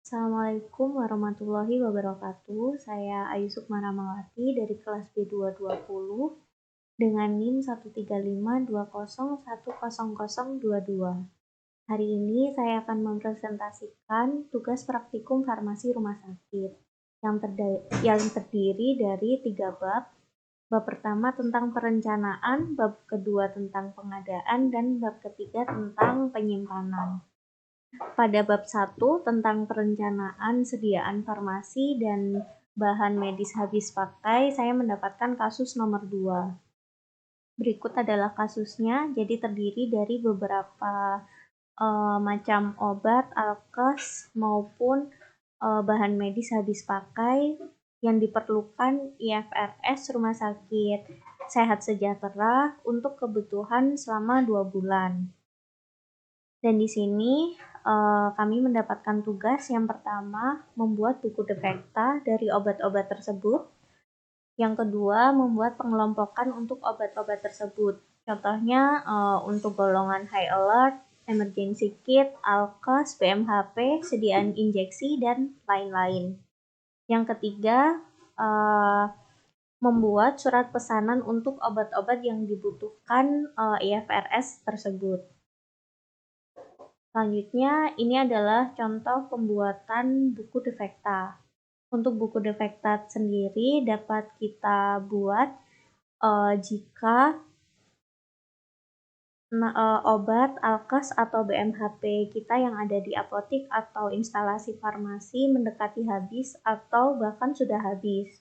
Assalamualaikum warahmatullahi wabarakatuh. Saya Ayu Sukmaramawati dari kelas B220 dengan NIM 13520100022. Hari ini saya akan mempresentasikan tugas praktikum farmasi rumah sakit yang terdiri dari 3 bab. Bab pertama tentang perencanaan, bab kedua tentang pengadaan, dan bab ketiga tentang penyimpanan. Pada bab 1 tentang perencanaan sediaan farmasi dan bahan medis habis pakai, saya mendapatkan kasus nomor 2. Berikut adalah kasusnya, jadi terdiri dari beberapa macam obat, alkes, maupun bahan medis habis pakai yang diperlukan IFRS Rumah Sakit Sehat Sejahtera untuk kebutuhan selama 2 bulan. Dan di sini kami mendapatkan tugas yang pertama membuat buku defekta dari obat-obat tersebut. Yang kedua membuat pengelompokan untuk obat-obat tersebut. Contohnya untuk golongan high alert, emergency kit, alkes, BMHP, sediaan injeksi, dan lain-lain. Yang ketiga membuat surat pesanan untuk obat-obat yang dibutuhkan IFRS tersebut. Selanjutnya, ini adalah contoh pembuatan buku defekta. Untuk buku defekta sendiri dapat kita buat jika obat, alkes, atau BMHP kita yang ada di apotik atau instalasi farmasi mendekati habis atau bahkan sudah habis.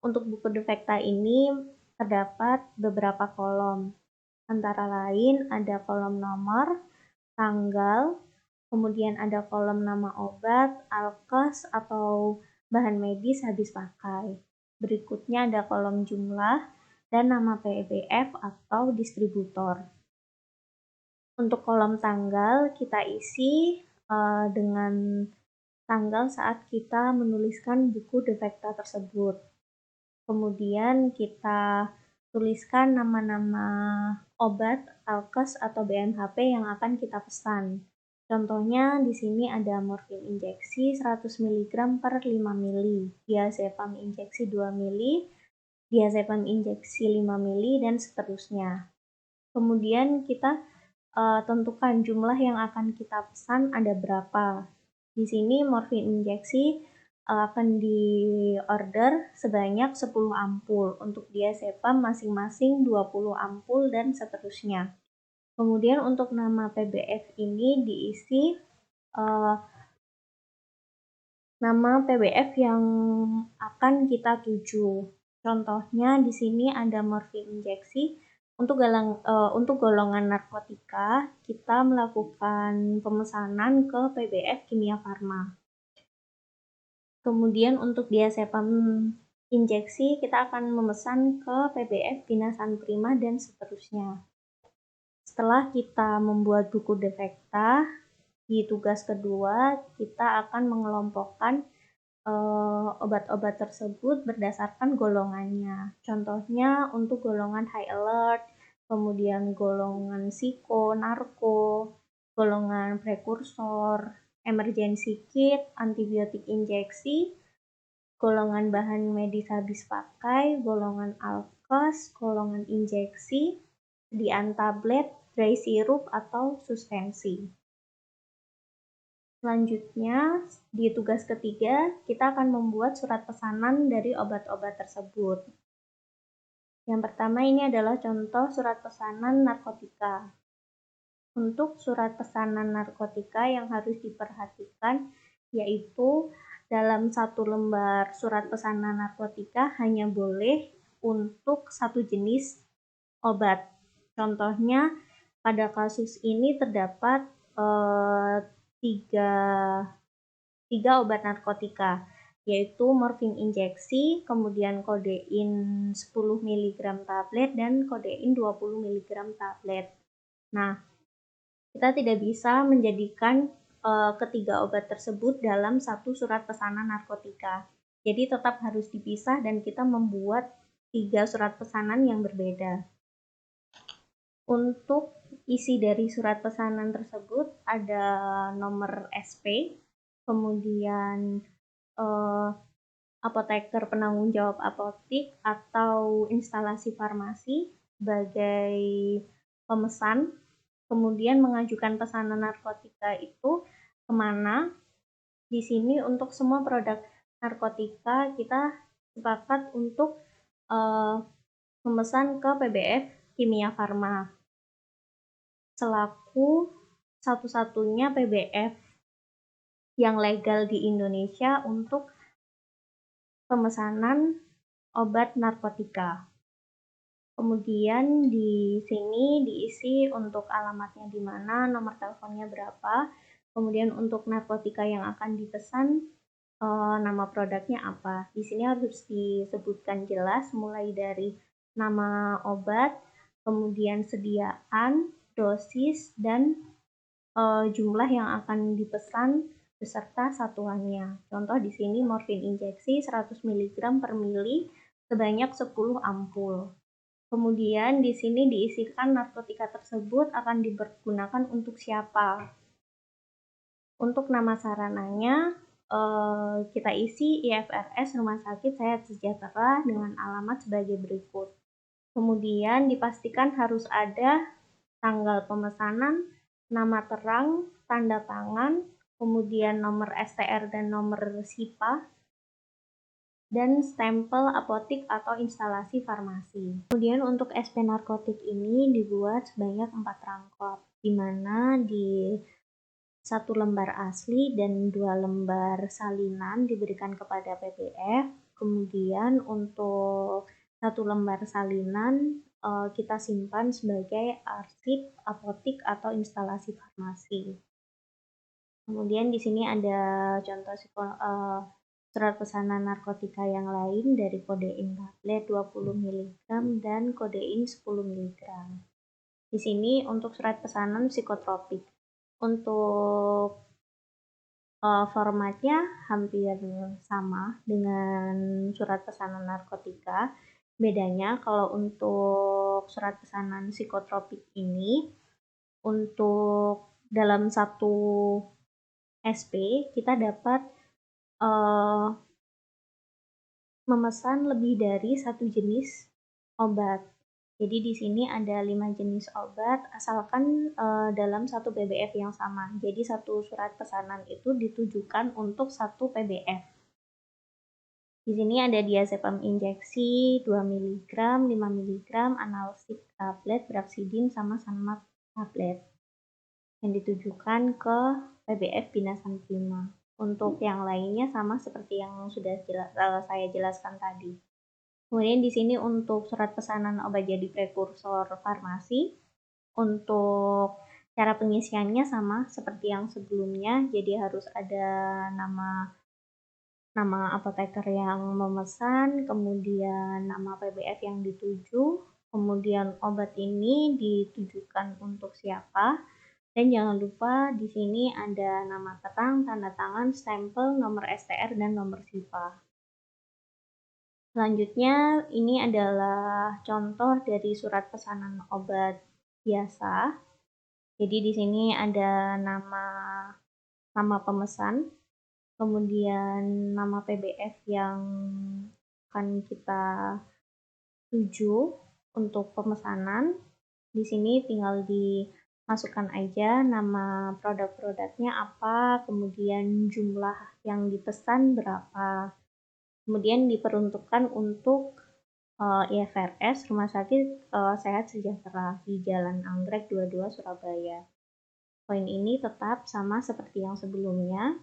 Untuk buku defekta ini terdapat beberapa kolom. Antara lain ada kolom nomor, tanggal, kemudian ada kolom nama obat, alkes, atau bahan medis habis pakai. Berikutnya ada kolom jumlah dan nama PBF atau distributor. Untuk kolom tanggal kita isi dengan tanggal saat kita menuliskan buku defekta tersebut. Kemudian kita tuliskan nama-nama obat, alkes, atau BMHP yang akan kita pesan. Contohnya di sini ada morfin injeksi 100 mg per 5 ml, diazepam injeksi 2 ml, diazepam injeksi 5 ml, dan seterusnya. Kemudian kita tentukan jumlah yang akan kita pesan ada berapa. Di sini morfin injeksi akan di-order sebanyak 10 ampul, untuk diazepam masing-masing 20 ampul, dan seterusnya. Kemudian untuk nama PBF ini diisi nama PBF yang akan kita tuju. Contohnya di sini ada morfin injeksi. Untuk golongan narkotika, kita melakukan pemesanan ke PBF Kimia Farma. Kemudian untuk diazepam injeksi, kita akan memesan ke PBF Binasan Prima, dan seterusnya. Setelah kita membuat buku defekta, di tugas kedua kita akan mengelompokkan obat-obat tersebut berdasarkan golongannya. Contohnya untuk golongan high alert, kemudian golongan psiko, narko, golongan prekursor, emergency kit, antibiotik injeksi, golongan bahan medis habis pakai, golongan alkes, golongan injeksi, sediaan tablet, dry syrup, atau suspensi. Selanjutnya, di tugas ketiga, kita akan membuat surat pesanan dari obat-obat tersebut. Yang pertama ini adalah contoh surat pesanan narkotika. Untuk surat pesanan narkotika yang harus diperhatikan yaitu dalam satu lembar surat pesanan narkotika hanya boleh untuk satu jenis obat. Contohnya, pada kasus ini terdapat tiga obat narkotika, yaitu morfin injeksi, kemudian kodein 10 mg tablet, dan kodein 20 mg tablet. Nah, kita tidak bisa menjadikan ketiga obat tersebut dalam satu surat pesanan narkotika. Jadi tetap harus dipisah dan kita membuat 3 surat pesanan yang berbeda. Untuk isi dari surat pesanan tersebut ada nomor SP, kemudian eh, apoteker penanggung jawab apotik atau instalasi farmasi sebagai pemesan, kemudian mengajukan pesanan narkotika itu kemana. Di sini untuk semua produk narkotika kita sepakat untuk eh, memesan ke PBF Kimia Farma selaku satu-satunya PBF yang legal di Indonesia untuk pemesanan obat narkotika. Kemudian di sini diisi untuk alamatnya di mana, nomor teleponnya berapa, kemudian untuk narkotika yang akan dipesan, nama produknya apa. Di sini harus disebutkan jelas mulai dari nama obat, kemudian sediaan, dosis, dan jumlah yang akan dipesan beserta satuannya. Contoh di sini morfin injeksi 100 mg per mili sebanyak 10 ampul. Kemudian di sini diisikan narkotika tersebut akan dipergunakan untuk siapa. Untuk nama sarananya kita isi IFRS Rumah Sakit Sehat Sejahtera dengan alamat sebagai berikut. Kemudian dipastikan harus ada tanggal pemesanan, nama terang, tanda tangan, kemudian nomor STR dan nomor SIPA, dan stempel apotik atau instalasi farmasi. Kemudian untuk SP narkotik ini dibuat sebanyak 4 rangkap, di mana di 1 lembar asli dan 2 lembar salinan diberikan kepada PBF. Kemudian untuk 1 lembar salinan kita simpan sebagai arsip apotik atau instalasi farmasi. Kemudian di sini ada contoh surat pesanan narkotika yang lain dari kodein tablet 20 mg dan kodein 10 mg. Di sini untuk surat pesanan psikotropik. Untuk formatnya hampir sama dengan surat pesanan narkotika. Bedanya kalau untuk surat pesanan psikotropik ini, untuk dalam satu SP kita dapat memesan lebih dari satu jenis obat. Jadi di sini ada 5 jenis obat asalkan dalam satu PBF yang sama. Jadi satu surat pesanan itu ditujukan untuk satu PBF. Di sini ada diazepam injeksi 2 mg, 5 mg, analsik tablet, Brafsidin sama tablet yang ditujukan ke PBF Binasan Prima. Untuk yang lainnya sama seperti yang sudah saya jelaskan tadi. Kemudian di sini untuk surat pesanan obat jadi prekursor farmasi, untuk cara pengisiannya sama seperti yang sebelumnya, jadi harus ada nama apoteker yang memesan, kemudian nama PBF yang dituju, kemudian obat ini ditujukan untuk siapa, dan jangan lupa di sini ada nama terang, tanda tangan, stempel, nomor STR, dan nomor SIPA. Selanjutnya, ini adalah contoh dari surat pesanan obat biasa. Jadi di sini ada nama pemesan, kemudian nama PBF yang akan kita tuju untuk pemesanan. Di sini tinggal dimasukkan aja nama produk-produknya apa, kemudian jumlah yang dipesan berapa. Kemudian diperuntukkan untuk IFRS Rumah Sakit Sehat Sejahtera di Jalan Anggrek 22 Surabaya. Poin ini tetap sama seperti yang sebelumnya.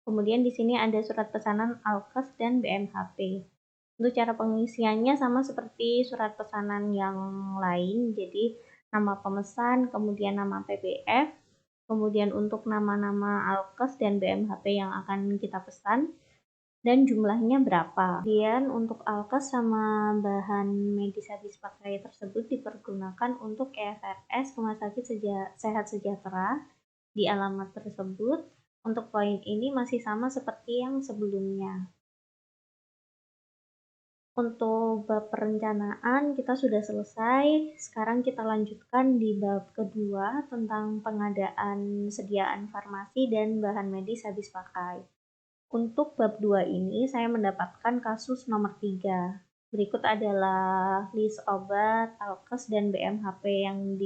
Kemudian di sini ada surat pesanan Alkes dan BMHP. Untuk cara pengisiannya sama seperti surat pesanan yang lain, jadi nama pemesan, kemudian nama PBF, kemudian untuk nama-nama Alkes dan BMHP yang akan kita pesan, dan jumlahnya berapa. Kemudian untuk alkes sama bahan medis habis pakai tersebut dipergunakan untuk IFRS Rumah Sakit Sehat Sejahtera di alamat tersebut. Untuk poin ini masih sama seperti yang sebelumnya. Untuk bab perencanaan kita sudah selesai, sekarang kita lanjutkan di bab kedua tentang pengadaan sediaan farmasi dan bahan medis habis pakai. Untuk bab 2 ini saya mendapatkan kasus nomor 3. Berikut adalah list obat, alkes, dan BMHP yang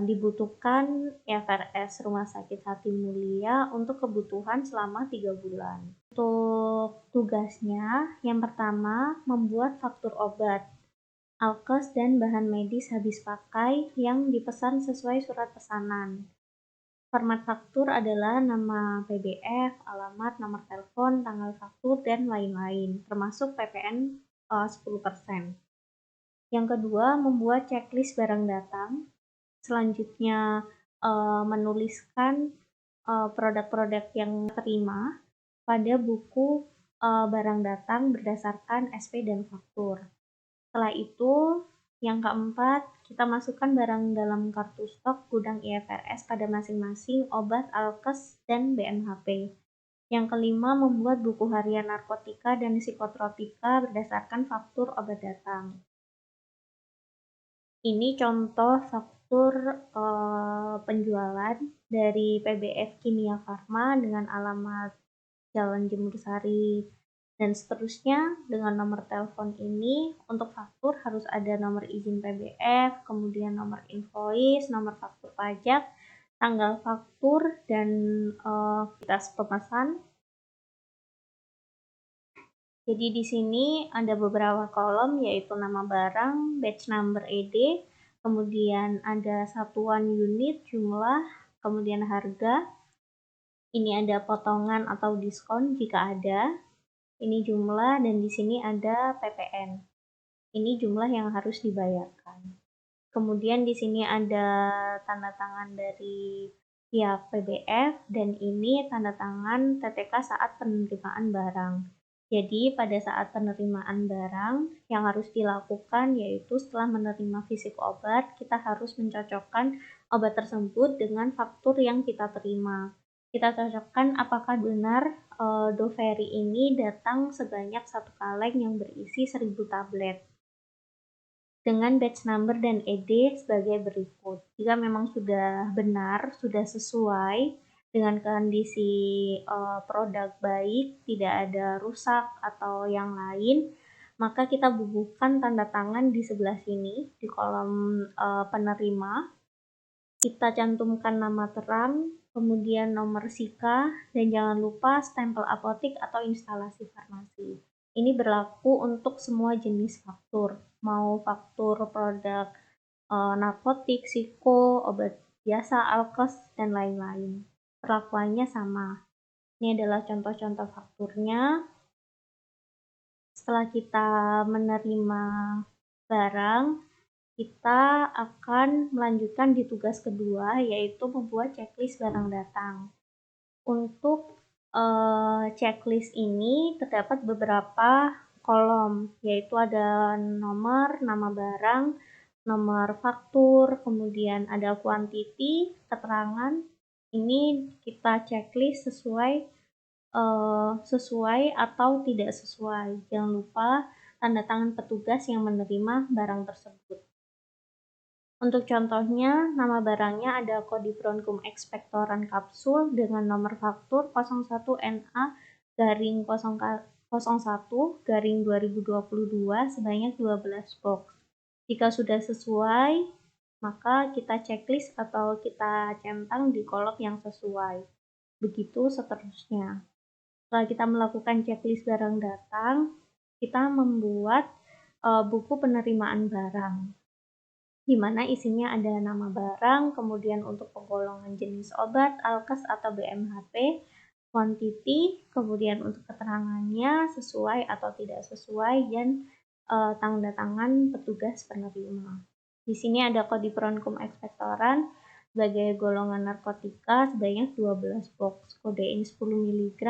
dibutuhkan IFRS Rumah Sakit Hati Mulia untuk kebutuhan selama 3 bulan. Untuk tugasnya, yang pertama membuat faktur obat, alkes, dan bahan medis habis pakai yang dipesan sesuai surat pesanan. Format faktur adalah nama PBF, alamat, nomor telepon, tanggal faktur, dan lain-lain, termasuk PPN 10%. Yang kedua, membuat checklist barang datang. Selanjutnya, menuliskan produk-produk yang terima pada buku barang datang berdasarkan SP dan faktur. Setelah itu, yang keempat, kita masukkan barang dalam kartu stok gudang IFRS pada masing-masing obat, alkes, dan BMHP. Yang kelima, membuat buku harian narkotika dan psikotropika berdasarkan faktur obat datang. Ini contoh faktur penjualan dari PBF Kimia Farma dengan alamat Jalan Jemur Sari dan seterusnya dengan nomor telepon ini. Untuk faktur harus ada nomor izin PBF, kemudian nomor invoice, nomor faktur pajak, tanggal faktur, dan kitas pemesan. Jadi di sini ada beberapa kolom yaitu nama barang, batch number ED, kemudian ada satuan unit, jumlah, kemudian harga. Ini ada potongan atau diskon jika ada. Ini jumlah dan di sini ada PPN. Ini jumlah yang harus dibayarkan. Kemudian di sini ada tanda tangan dari pihak PBF dan ini tanda tangan TTK saat penerimaan barang. Jadi pada saat penerimaan barang yang harus dilakukan yaitu setelah menerima fisik obat, kita harus mencocokkan obat tersebut dengan faktur yang kita terima. Kita cocokkan apakah benar Doveri ini datang sebanyak 1 kaleng yang berisi 1000 tablet dengan batch number dan ED sebagai berikut. Jika memang sudah benar, sudah sesuai dengan kondisi produk baik, tidak ada rusak atau yang lain, maka kita bubuhkan tanda tangan di sebelah sini di kolom penerima. Kita cantumkan nama terang, kemudian nomor SIKA, dan jangan lupa stempel apotik atau instalasi farmasi. Ini berlaku untuk semua jenis faktur, mau faktur produk narkotik, psiko, obat biasa, alkes, dan lain-lain. Perlakuannya sama. Ini adalah contoh-contoh fakturnya. Setelah kita menerima barang, kita akan melanjutkan di tugas kedua, yaitu membuat checklist barang datang. Untuk checklist ini terdapat beberapa kolom, yaitu ada nomor, nama barang, nomor faktur, kemudian ada quantity, keterangan. Ini kita checklist sesuai atau tidak sesuai. Jangan lupa tanda tangan petugas yang menerima barang tersebut. Untuk contohnya, nama barangnya ada Kodipronkum Expectorant Kapsul dengan nomor faktur 01NA garing 01 garing 2022 sebanyak 12 box. Jika sudah sesuai, maka kita checklist atau kita centang di kolom yang sesuai. Begitu seterusnya. Setelah kita melakukan checklist barang datang, kita membuat buku penerimaan barang, di mana isinya ada nama barang, kemudian untuk penggolongan jenis obat, alkes atau BMHP, quantity, kemudian untuk keterangannya sesuai atau tidak sesuai, dan tanda tangan petugas penerima. Di sini ada Kodipronkum Expectorant sebagai golongan narkotika sebanyak 12 box, kodein 10 mg,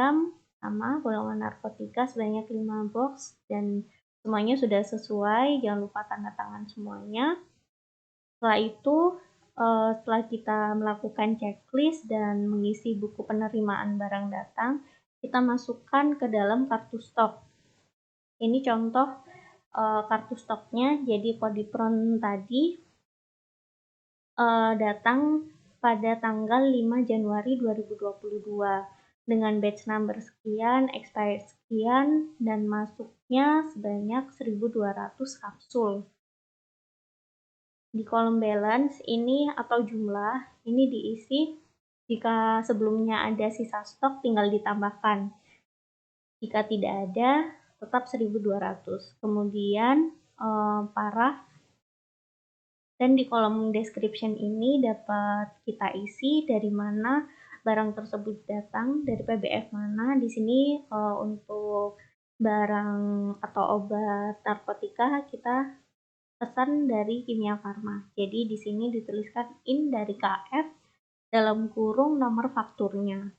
sama golongan narkotika sebanyak 5 box, dan semuanya sudah sesuai, jangan lupa tanda tangan semuanya. Setelah itu, setelah kita melakukan checklist dan mengisi buku penerimaan barang datang, kita masukkan ke dalam kartu stok. Ini contoh kartu stoknya. Jadi Kodipron tadi datang pada tanggal 5 Januari 2022 dengan batch number sekian, expired sekian, dan masuknya sebanyak 1.200 kapsul. Di kolom balance ini atau jumlah, ini diisi jika sebelumnya ada sisa stok tinggal ditambahkan. Jika tidak ada, tetap 1.200. Kemudian parah. Dan di kolom description ini dapat kita isi dari mana barang tersebut datang, dari PBF mana. Di sini untuk barang atau obat narkotika kita pesan dari Kimia Farma. Jadi di sini dituliskan in dari KF dalam kurung nomor fakturnya.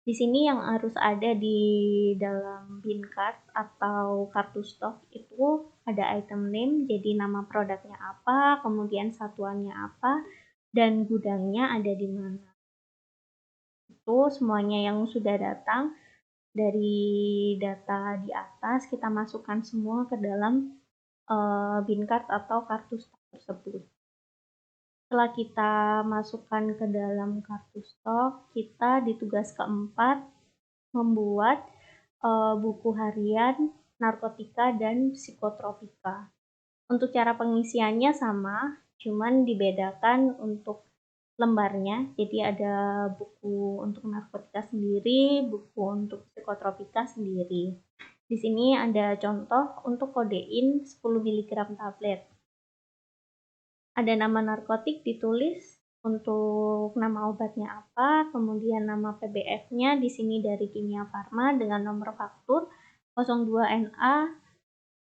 Di sini yang harus ada di dalam bin card atau kartu stok itu ada item name, jadi nama produknya apa, kemudian satuannya apa, dan gudangnya ada di mana. Itu semuanya yang sudah datang dari data di atas, kita masukkan semua ke dalam bin card atau kartu stok tersebut. Setelah kita masukkan ke dalam kartu stok, kita di tugas keempat membuat buku harian narkotika dan psikotropika. Untuk cara pengisiannya sama, cuman dibedakan untuk lembarnya. Jadi ada buku untuk narkotika sendiri, buku untuk psikotropika sendiri. Di sini ada contoh untuk kodein 10 mg tablet. Ada nama narkotik ditulis, untuk nama obatnya apa, kemudian nama PBF-nya di sini dari Kimia Farma dengan nomor faktur 02NA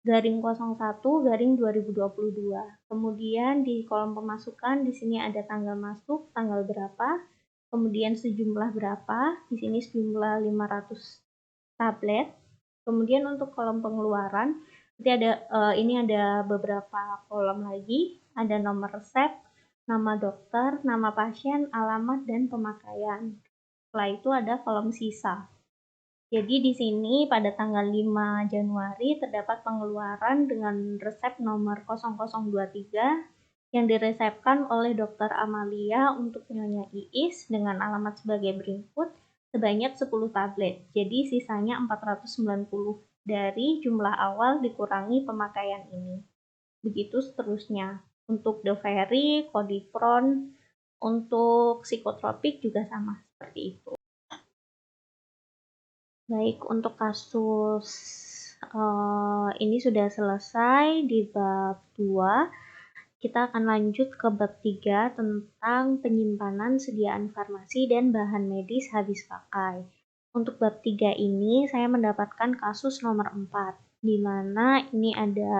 garing 01 garing 2022. Kemudian di kolom pemasukan di sini ada tanggal masuk, tanggal berapa, kemudian sejumlah berapa, di sini sejumlah 500 tablet. Kemudian untuk kolom pengeluaran, ini ada beberapa kolom lagi, ada nomor resep, nama dokter, nama pasien, alamat, dan pemakaian. Setelah itu ada kolom sisa. Jadi di sini pada tanggal 5 Januari terdapat pengeluaran dengan resep nomor 0023 yang diresepkan oleh Dr. Amalia untuk Nyonya Iis dengan alamat sebagai berikut sebanyak 10 tablet. Jadi sisanya 490 dari jumlah awal dikurangi pemakaian ini. Begitu seterusnya. Untuk Doveri, Kodipron, untuk psikotropik juga sama seperti itu. Baik, untuk kasus ini sudah selesai di bab 2. Kita akan lanjut ke bab 3 tentang penyimpanan sediaan farmasi dan bahan medis habis pakai. Untuk bab 3 ini saya mendapatkan kasus nomor 4, di mana ini ada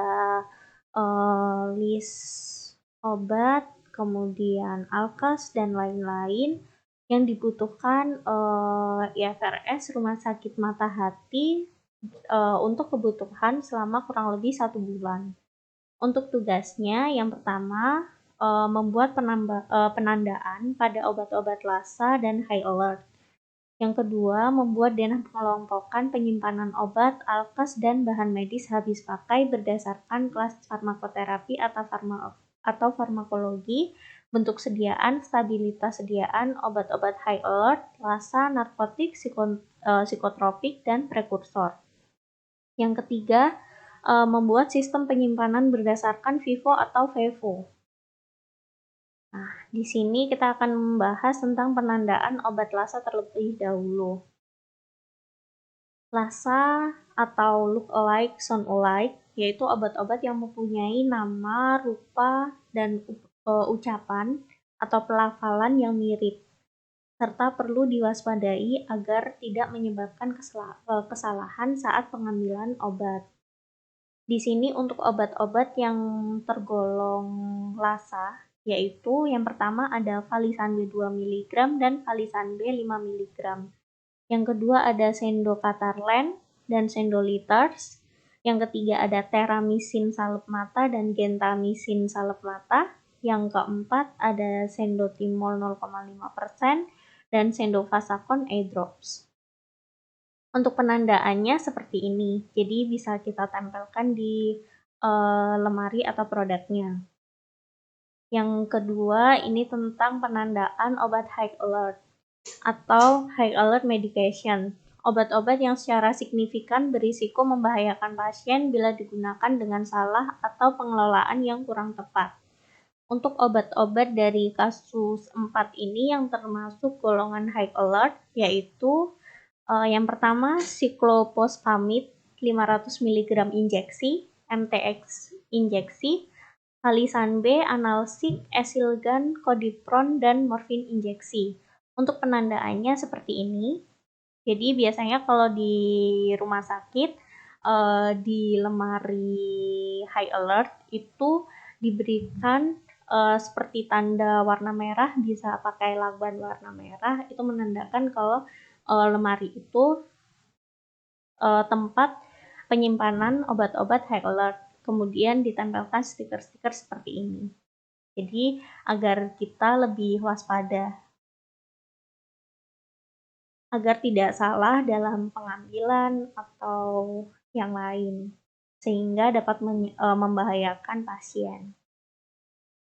list obat, kemudian alkes, dan lain-lain yang dibutuhkan IFRS Rumah Sakit Mata Hati untuk kebutuhan selama kurang lebih 1 bulan. Untuk tugasnya, yang pertama membuat penandaan pada obat-obat LASA dan high alert. Yang kedua, membuat denah pengelompokan penyimpanan obat, alkes, dan bahan medis habis pakai berdasarkan kelas farmakoterapi atau farmakologi, bentuk sediaan, stabilitas sediaan, obat-obat high alert, LASA, narkotik, psikotropik, dan prekursor. Yang ketiga, membuat sistem penyimpanan berdasarkan FIFO atau FEVO. Nah, di sini kita akan membahas tentang penandaan obat LASA terlebih dahulu. LASA atau look alike, sound alike, yaitu obat-obat yang mempunyai nama, rupa, dan ucapan atau pelafalan yang mirip, serta perlu diwaspadai agar tidak menyebabkan kesalahan saat pengambilan obat. Di sini untuk obat-obat yang tergolong LASA, yaitu yang pertama ada Valisan B2 mg dan Valisan B 5 mg. Yang kedua ada Sendocatarland dan Sendoliters. Yang ketiga ada Teramisin salep mata dan Gentamicin salep mata. Yang keempat ada Sendotimol 0,5% dan Sendovasakon eye drops. Untuk penandaannya seperti ini, jadi bisa kita tempelkan di lemari atau produknya. Yang kedua, ini tentang penandaan obat high alert atau high alert medication. Obat-obat yang secara signifikan berisiko membahayakan pasien bila digunakan dengan salah atau pengelolaan yang kurang tepat. Untuk obat-obat dari kasus 4 ini yang termasuk golongan high alert, yaitu yang pertama Cyclophosphamide 500 mg injeksi, MTX injeksi, Halisan B, analsik, esilgan, kodipron, dan morfin injeksi. Untuk penandaannya seperti ini. Jadi biasanya kalau di rumah sakit, di lemari high alert itu diberikan seperti tanda warna merah, bisa pakai lakban warna merah, itu menandakan kalau lemari itu tempat penyimpanan obat-obat high alert. Kemudian ditempelkan stiker-stiker seperti ini. Jadi agar kita lebih waspada, agar tidak salah dalam pengambilan atau yang lain, sehingga dapat membahayakan pasien.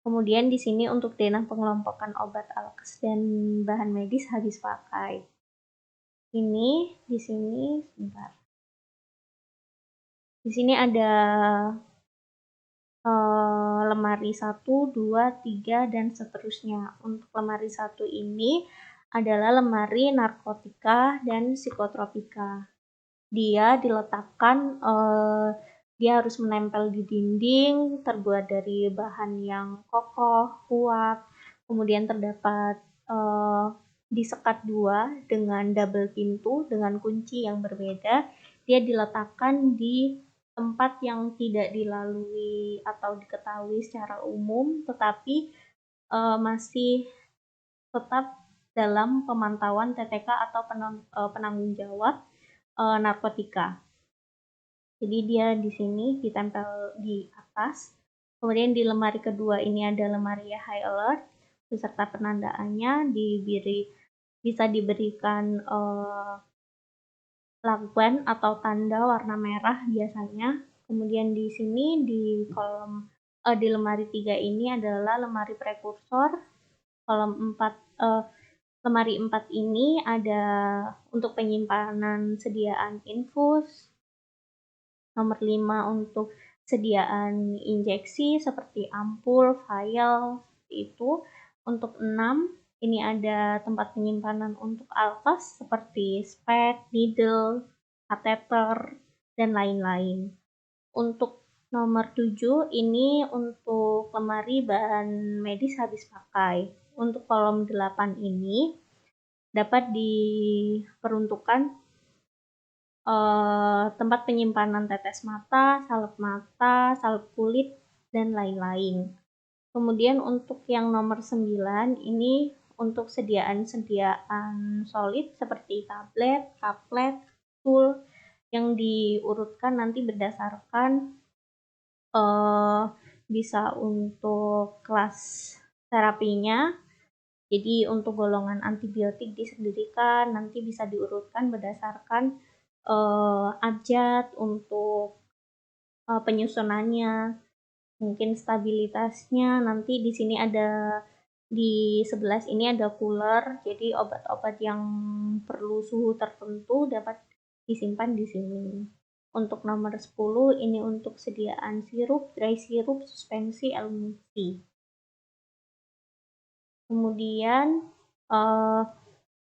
Kemudian di sini untuk denah pengelompokan obat alkes dan bahan medis habis pakai. Ini di sini sebentar. Di sini ada lemari 1, 2, 3, dan seterusnya. Untuk lemari 1 ini adalah lemari narkotika dan psikotropika. Dia diletakkan, dia harus menempel di dinding, terbuat dari bahan yang kokoh, kuat, kemudian terdapat disekat 2 dengan double pintu dengan kunci yang berbeda. Dia diletakkan di tempat yang tidak dilalui atau diketahui secara umum, tetapi masih tetap dalam pemantauan TTK atau penanggung jawab narkotika. Jadi dia di sini ditempel di atas. Kemudian di lemari kedua ini ada lemari high alert beserta penandaannya, bisa diberikan lakban atau tanda warna merah biasanya. Kemudian di sini di kolom di lemari 3 ini adalah lemari prekursor. Kolom 4 lemari 4 ini ada untuk penyimpanan sediaan infus. Nomor 5 untuk sediaan injeksi seperti ampul, vial, itu. Untuk 6 ini ada tempat penyimpanan untuk alkes seperti spek, needle, kateter, dan lain-lain. Untuk nomor 7 ini untuk lemari bahan medis habis pakai. Untuk kolom 8 ini dapat diperuntukkan tempat penyimpanan tetes mata, salep kulit, dan lain-lain. Kemudian untuk yang nomor 9 ini untuk sediaan solid seperti tablet, kaplet, kapsul yang diurutkan nanti berdasarkan bisa untuk kelas terapinya. Jadi untuk golongan antibiotik disendirikan, nanti bisa diurutkan berdasarkan abjad untuk penyusunannya, mungkin stabilitasnya. Nanti di sini ada di 11 ini ada cooler, jadi obat-obat yang perlu suhu tertentu dapat disimpan di sini. Untuk nomor 10 ini untuk sediaan sirup, dry sirup, suspensi, emulsi. Kemudian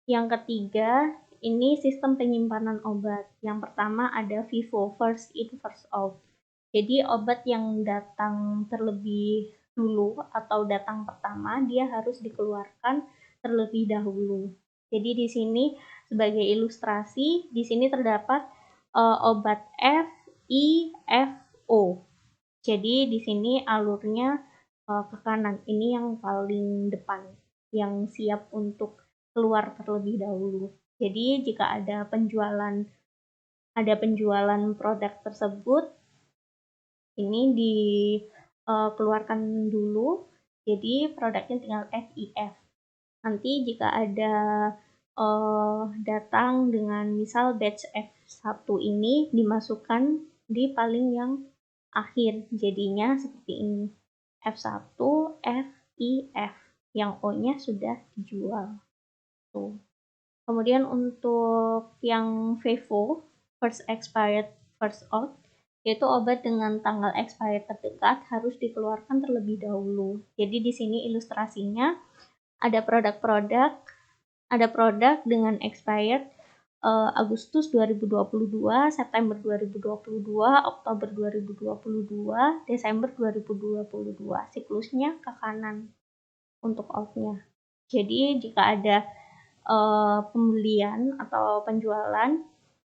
yang ketiga ini sistem penyimpanan obat. Yang pertama ada FIFO, first in first out. Jadi obat yang datang terlebih dulu atau datang pertama dia harus dikeluarkan terlebih dahulu. Jadi di sini sebagai ilustrasi di sini terdapat obat F, I, F, O. Jadi di sini alurnya ke kanan. Ini yang paling depan yang siap untuk keluar terlebih dahulu. Jadi jika ada penjualan produk tersebut, ini dikeluarkan dulu. Jadi produknya tinggal FIF. Nanti jika ada datang dengan misal batch F1 ini dimasukkan di paling yang akhir, jadinya seperti ini, F1, F, I, F, yang O-nya sudah dijual, tuh. Kemudian untuk yang VEVO, first expired, first out, yaitu obat dengan tanggal expired terdekat harus dikeluarkan terlebih dahulu. Jadi di sini ilustrasinya ada produk dengan expired Agustus 2022, September 2022, Oktober 2022, Desember 2022. Siklusnya ke kanan untuk outnya. Jadi jika ada pembelian atau penjualan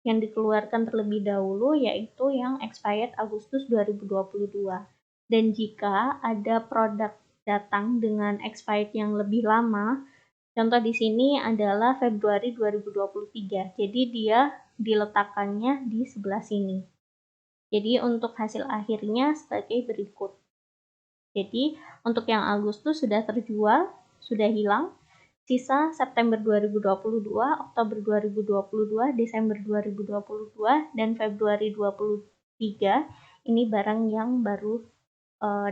yang dikeluarkan terlebih dahulu, yaitu yang expired Agustus 2022. Dan jika ada produk datang dengan expired yang lebih lama, contoh di sini adalah Februari 2023. Jadi dia diletakkannya di sebelah sini. Jadi untuk hasil akhirnya sebagai berikut. Jadi untuk yang Agustus sudah terjual, sudah hilang. Sisa September 2022, Oktober 2022, Desember 2022, dan Februari 2023 ini barang yang baru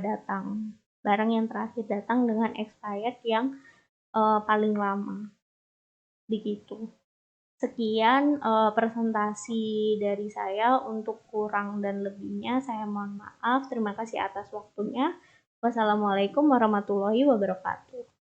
datang. Barang yang terakhir datang dengan expired yang paling lama. Begitu. Sekian presentasi dari saya. Untuk kurang dan lebihnya saya mohon maaf. Terima kasih atas waktunya. Wassalamualaikum warahmatullahi wabarakatuh.